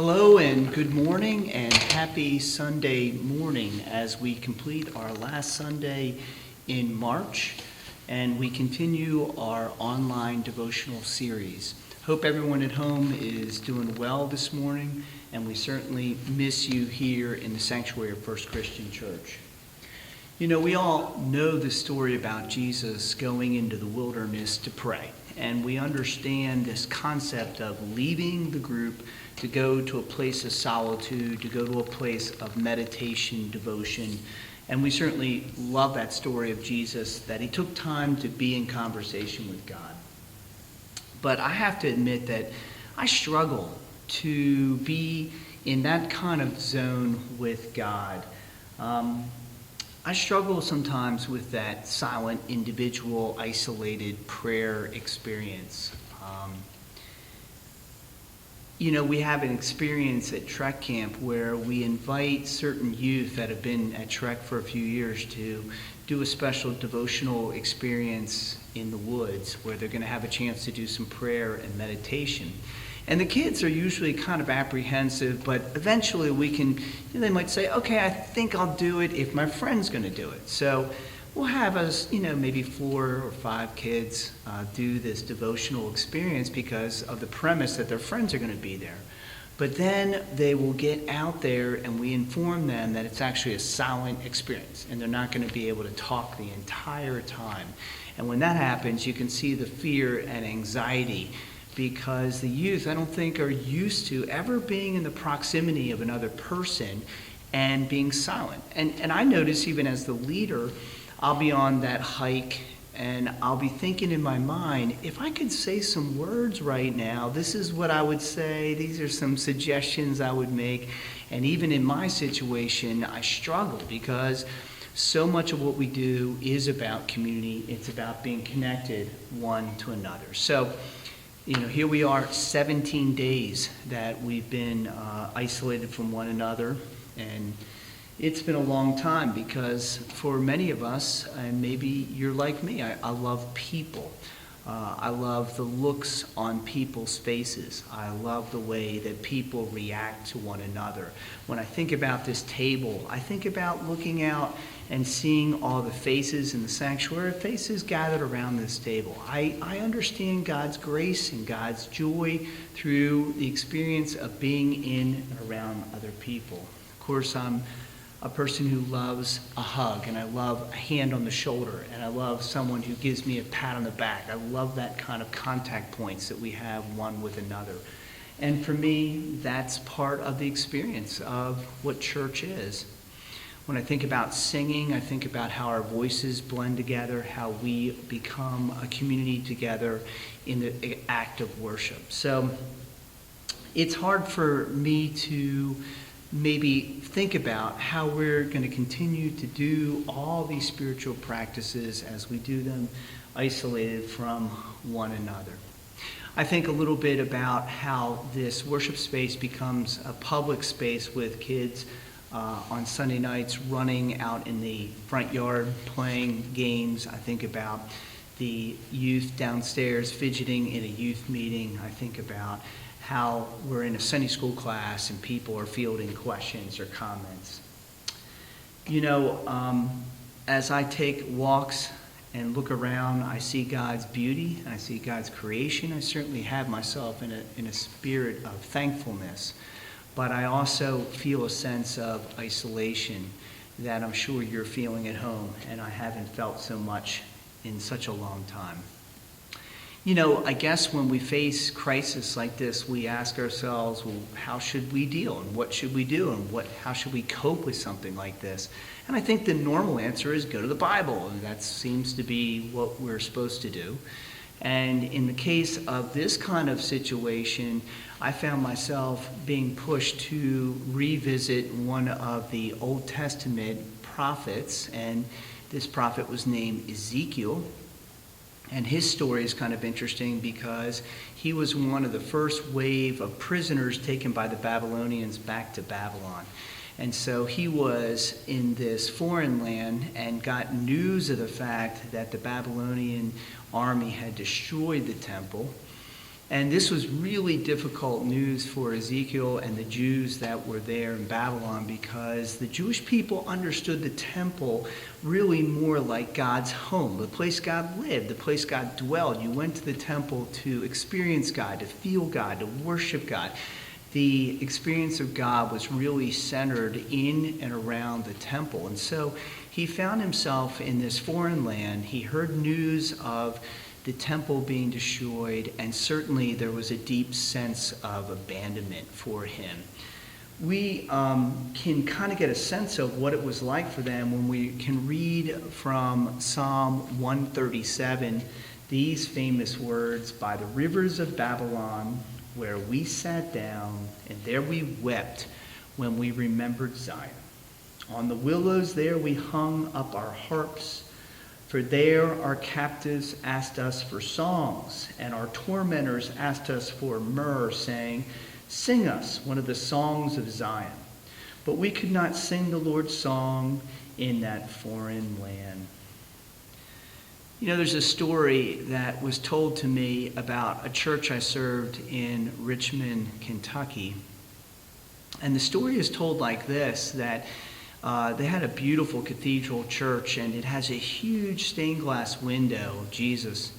Hello and good morning and happy Sunday morning as we complete our last Sunday in March and we continue our online devotional series. Hope everyone at home is doing well this morning, and we certainly miss you here in the sanctuary of First Christian Church. You know, we all know the story about Jesus going into the wilderness to pray, and we understand this concept of leaving the group to go to a place of solitude, to go to a place of meditation, devotion. And we certainly love that story of Jesus, that he took time to be in conversation with God. But I have to admit that I struggle to be in that kind of zone with God. I struggle sometimes with that silent, individual, isolated prayer experience. We have an experience at Trek Camp where we invite certain youth that have been at Trek for a few years to do a special devotional experience in the woods where they're going to have a chance to do some prayer and meditation. And the kids are usually kind of apprehensive, but eventually they might say, okay, I think I'll do it if my friend's going to do it. So we'll have us, maybe 4 or 5 kids do this devotional experience because of the premise that their friends are going to be there. But then they will get out there and we inform them that it's actually a silent experience and they're not going to be able to talk the entire time. And when that happens, you can see the fear and anxiety, because the youth, I don't think, are used to ever being in the proximity of another person and being silent. And I notice even as the leader, I'll be on that hike and I'll be thinking in my mind, if I could say some words right now, this is what I would say, these are some suggestions I would make. And even in my situation, I struggle because so much of what we do is about community. It's about being connected one to another. So, here we are, 17 days that we've been isolated from one another, and it's been a long time because for many of us, and maybe you're like me, I love people. I love the looks on people's faces. I love the way that people react to one another. When I think about this table, I think about looking out and seeing all the faces in the sanctuary, faces gathered around this table. I understand God's grace and God's joy through the experience of being in and around other people. Of course, I'm a person who loves a hug, and I love a hand on the shoulder, and I love someone who gives me a pat on the back. I love that kind of contact points that we have one with another. And for me, that's part of the experience of what church is. When I think about singing, I think about how our voices blend together, how we become a community together in the act of worship. So it's hard for me to maybe think about how we're going to continue to do all these spiritual practices as we do them isolated from one another. I think a little bit about how this worship space becomes a public space with kids on Sunday nights running out in the front yard playing games. I think about the youth downstairs fidgeting in a youth meeting. I think about how we're in a Sunday school class and people are fielding questions or comments. As I take walks and look around, I see God's beauty, and I see God's creation. I certainly have myself in a spirit of thankfulness, but I also feel a sense of isolation that I'm sure you're feeling at home, and I haven't felt so much in such a long time. I guess when we face crisis like this, we ask ourselves, well, how should we deal, and what should we do, and how should we cope with something like this? And I think the normal answer is go to the Bible, and that seems to be what we're supposed to do. And in the case of this kind of situation, I found myself being pushed to revisit one of the Old Testament prophets, and this prophet was named Ezekiel. And his story is kind of interesting because he was one of the first wave of prisoners taken by the Babylonians back to Babylon. And so he was in this foreign land and got news of the fact that the Babylonian army had destroyed the temple. And this was really difficult news for Ezekiel and the Jews that were there in Babylon, because the Jewish people understood the temple really more like God's home, the place God lived, the place God dwelled. You went to the temple to experience God, to feel God, to worship God. The experience of God was really centered in and around the temple. And so he found himself in this foreign land. He heard news of the temple being destroyed, and certainly there was a deep sense of abandonment for him. We can kind of get a sense of what it was like for them when we can read from Psalm 137 these famous words, "By the rivers of Babylon, where we sat down, and there we wept when we remembered Zion. On the willows there we hung up our harps, for there our captives asked us for songs, and our tormentors asked us for myrrh, saying, 'Sing us one of the songs of Zion.' But we could not sing the Lord's song in that foreign land." You know, there's a story that was told to me about a church I served in Richmond, Kentucky. And the story is told like this, that they had a beautiful cathedral church, and it has a huge stained glass window of Jesus.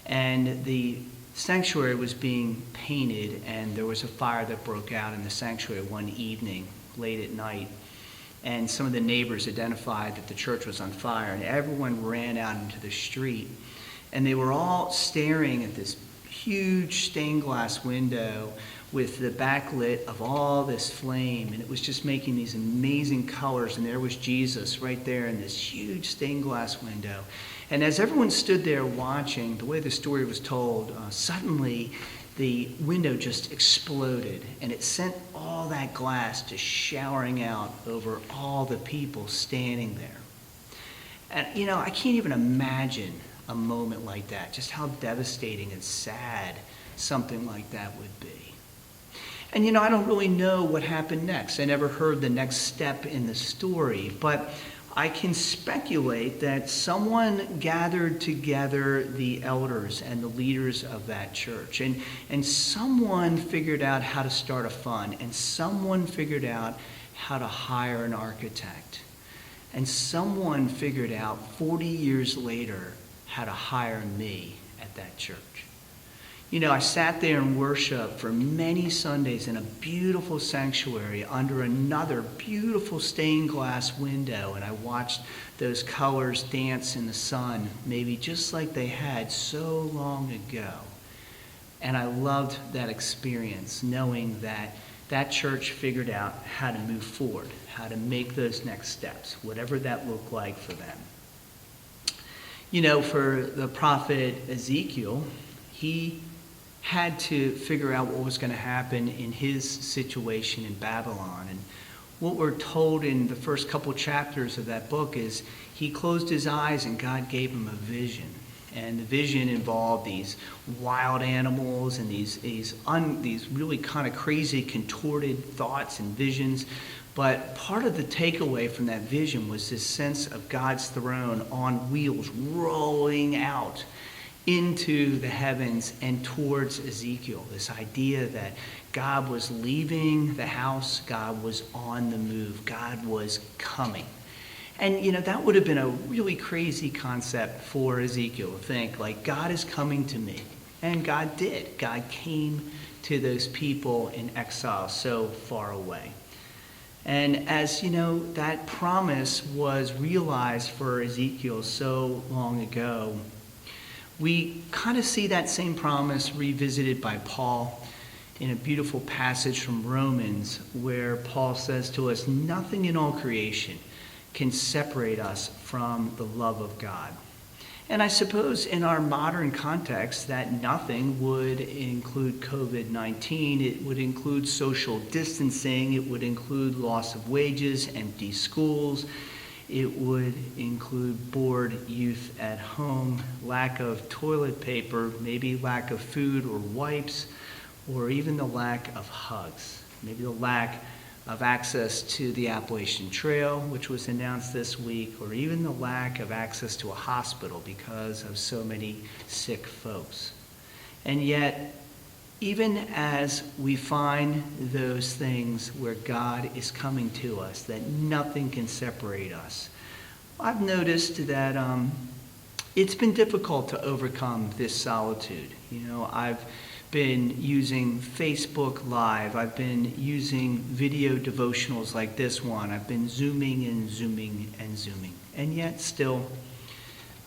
And the sanctuary was being painted, and there was a fire that broke out in the sanctuary one evening, late at night. And some of the neighbors identified that the church was on fire, and everyone ran out into the street. And they were all staring at this huge stained glass window with the backlit of all this flame, and it was just making these amazing colors, and there was Jesus right there in this huge stained glass window. And as everyone stood there watching, the way the story was told, suddenly the window just exploded, and it sent all that glass just showering out over all the people standing there. And, you know, I can't even imagine a moment like that, just how devastating and sad something like that would be. And, you know, I don't really know what happened next. I never heard the next step in the story, but I can speculate that someone gathered together the elders and the leaders of that church, and someone figured out how to start a fund, and someone figured out how to hire an architect, and someone figured out 40 years later how to hire me at that church. You know, I sat there and worshiped for many Sundays in a beautiful sanctuary under another beautiful stained glass window, and I watched those colors dance in the sun, maybe just like they had so long ago. And I loved that experience, knowing that that church figured out how to move forward, how to make those next steps, whatever that looked like for them. You know, for the prophet Ezekiel, he had to figure out what was going to happen in his situation in Babylon. And what we're told in the first couple chapters of that book is he closed his eyes and God gave him a vision. And the vision involved these wild animals and these really kind of crazy contorted thoughts and visions. But part of the takeaway from that vision was this sense of God's throne on wheels rolling out into the heavens and towards Ezekiel. This idea that God was leaving the house, God was on the move, God was coming. And, you know, that would have been a really crazy concept for Ezekiel to think, like, God is coming to me. And God did. God came to those people in exile so far away. And as, you know, that promise was realized for Ezekiel so long ago, we kind of see that same promise revisited by Paul in a beautiful passage from Romans, where Paul says to us, "Nothing in all creation can separate us from the love of God." And I suppose in our modern context, that nothing would include COVID-19. It would include social distancing. It would include loss of wages, empty schools. It would include bored youth at home, lack of toilet paper, maybe lack of food or wipes, or even the lack of hugs. Maybe the lack of access to the Appalachian Trail, which was announced this week, or even the lack of access to a hospital because of so many sick folks. And yet, even as we find those things where God is coming to us, that nothing can separate us, I've noticed that it's been difficult to overcome this solitude. I've been using Facebook Live. I've been using video devotionals like this one. I've been zooming and zooming and zooming. And yet still,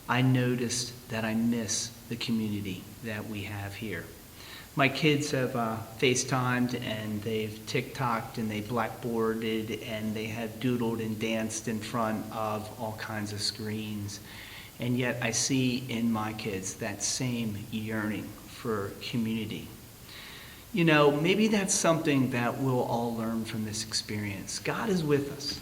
I noticed that I miss the community that we have here. My kids have FaceTimed and they've TikToked and they blackboarded and they have doodled and danced in front of all kinds of screens. And yet I see in my kids that same yearning for community. Maybe that's something that we'll all learn from this experience. God is with us.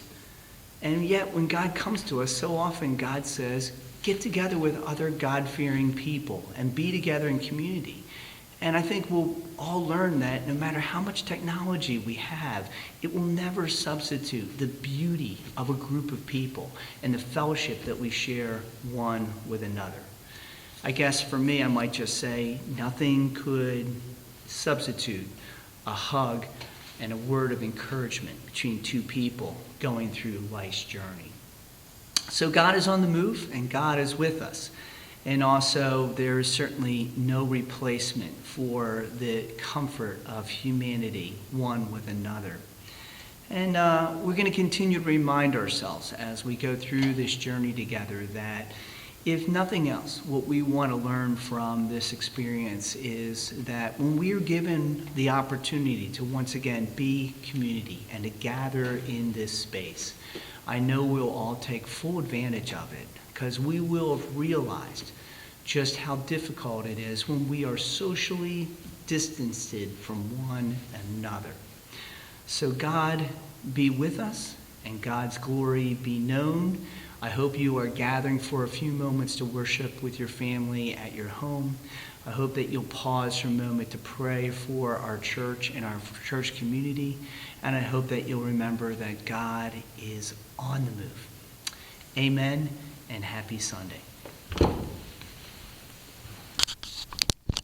And yet when God comes to us, so often God says, get together with other God-fearing people and be together in community. And I think we'll all learn that no matter how much technology we have, it will never substitute the beauty of a group of people and the fellowship that we share one with another. I guess for me, I might just say nothing could substitute a hug and a word of encouragement between two people going through life's journey. So God is on the move and God is with us. And also, there is certainly no replacement for the comfort of humanity, one with another. And we're going to continue to remind ourselves as we go through this journey together that, if nothing else, what we want to learn from this experience is that when we are given the opportunity to once again be community and to gather in this space, I know we'll all take full advantage of it, because we will have realized just how difficult it is when we are socially distanced from one another. So God be with us and God's glory be known. I hope you are gathering for a few moments to worship with your family at your home. I hope that you'll pause for a moment to pray for our church and our church community. And I hope that you'll remember that God is on the move. Amen and happy Sunday.